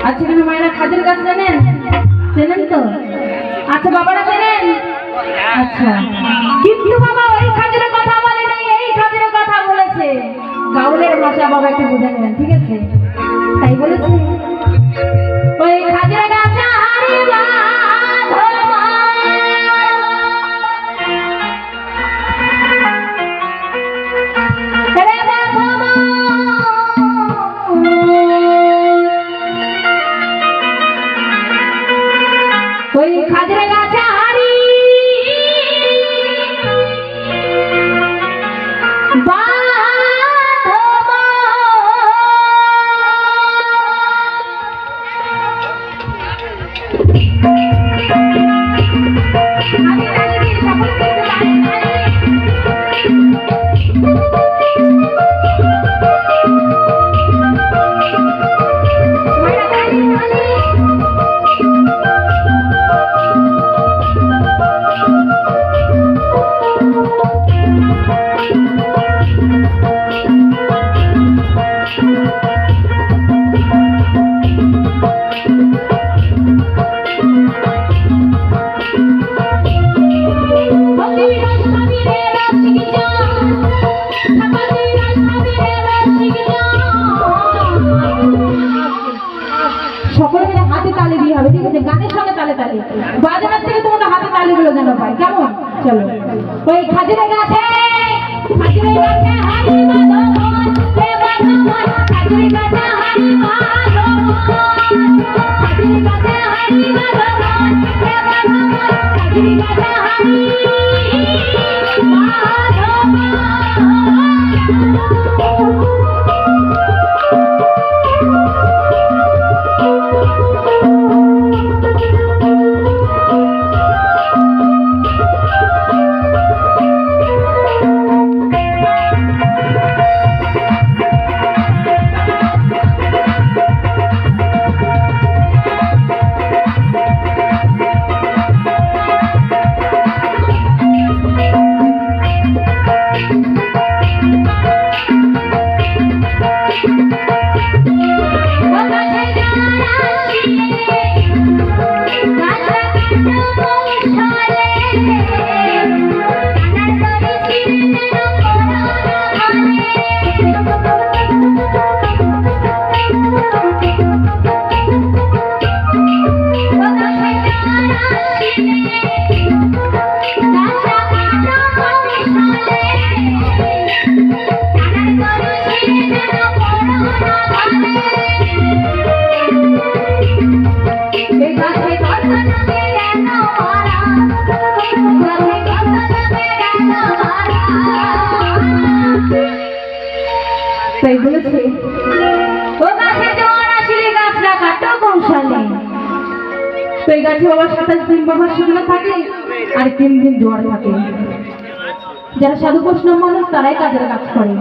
আচ্ছা কেন মায়েরা খাজুর গাছ জানেন? চেনেন তো? আচ্ছা বাবারা চেনেন? আচ্ছা, কিন্তু বাবা ওই খাজুরের কথা বলে নাই, এই খাজুরের কথা বলেছে। গাউলের ভাষা বাবা একটু বুঝে নেবেন, ঠিক আছে? তাই বলেছে ওই খাজুরের গাছ হারি ওই খাজুরের গাছে হারি সকলে মিলে হাতে তালি দিয়ে হবে, ঠিক আছে? গানের সঙ্গে তালে তালে, বাজানোর থেকে তোমরা হাতে তালিগুলো যেন পাই, কেমন? চলো ওই খাজুরের গাছে হারি মাধবন, খাজুরের গাছে হারি মাধবন, খাজুরের গাছে হারি মাধবন, খাজুরের গাছে হারি মাধবন। তাই বলেছে ও গাছে জোয়ার আসলে গাছটা কাটো কৌশলে। তো এই গাছে বাবা 27 দিন বাবা শুকনো থাকে আর 3 দিন জোয়ার থাকে। যারা সাধু বৈষ্ণব মানুষ তারাই কাজের কাজ করে।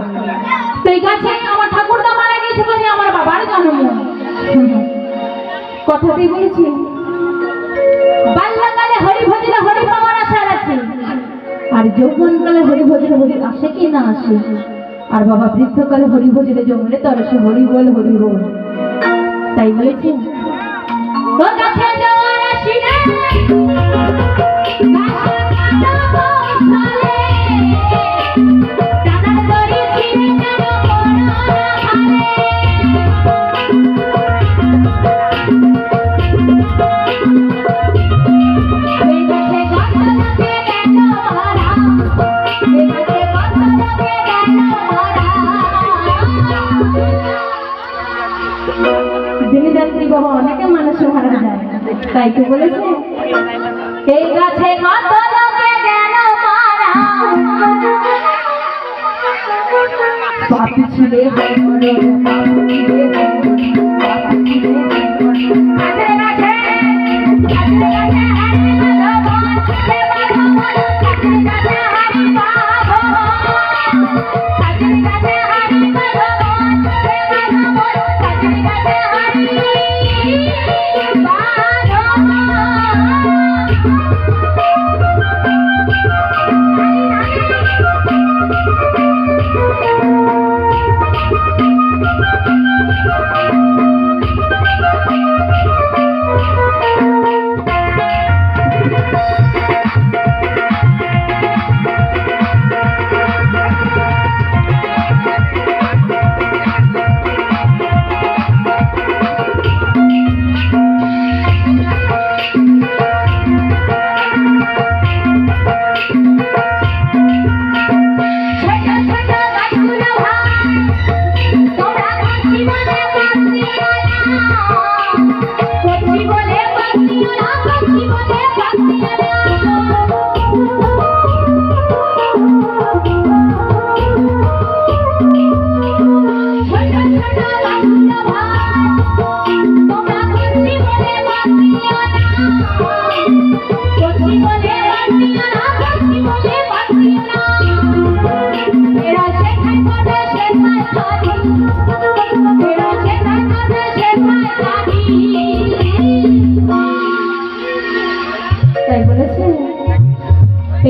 তো এই গাছে আমার ঠাকুরদা মারা গেছে বলে আমার বাবার জন্ম। কথাতেই বলেছি বাল্যকালে হরি ভজনে হরি পাওয়ার আশা আছে, আর যৌবনকালে হরি ভজনে হরি আসে কি না আসে। আর বাবা বৃদ্ধকালে হরি ভজনে জমলে তার সে হরি বল হরি বল। তাই বলেছি ও গাছে জোয়ার আসিলে গাছে কাটো কৌশলে, টানার দড়ি ছিঁড়ে যেন পড়ো না ভালে। এই গাছে কত লোকে গেল মারা, এই গাছে কত লোকে গেল মারা। দিনে রাত্রি বাবা অনেকে মানুষ মারা যায়, তাই তো বলেছে এই গাছে কত লোকে গেল মারা। পাপি ছিলে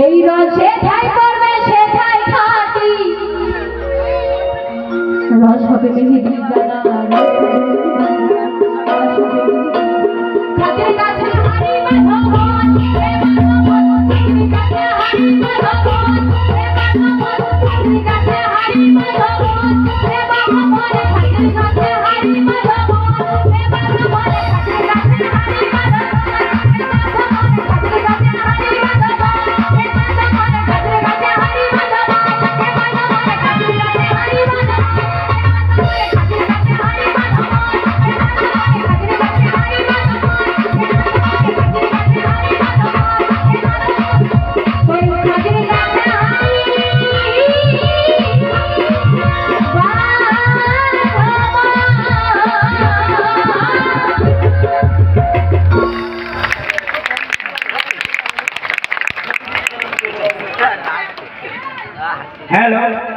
এই রসে ঠাই করবে সে ঠাই খাটি রস হবে মেহেদি দানা রস হবে মেহেদি দানা রস হবে খাজের গাছে হারি মাধবন হে মাধবন খাজের গাছে হারি মাধবন হে মাধবন খাজের গাছে হারি মাধবন হে মাধবন খাজের গাছে হারি মাধবন হে মাধবন খাজের গাছে হারি মাধবন হে মাধবন খাজের গাছে হারি মাধবন হে মাধবন খাজের গাছে হারি মাধবন হে মাধবন খাজের গাছে হারি মাধবন हेलो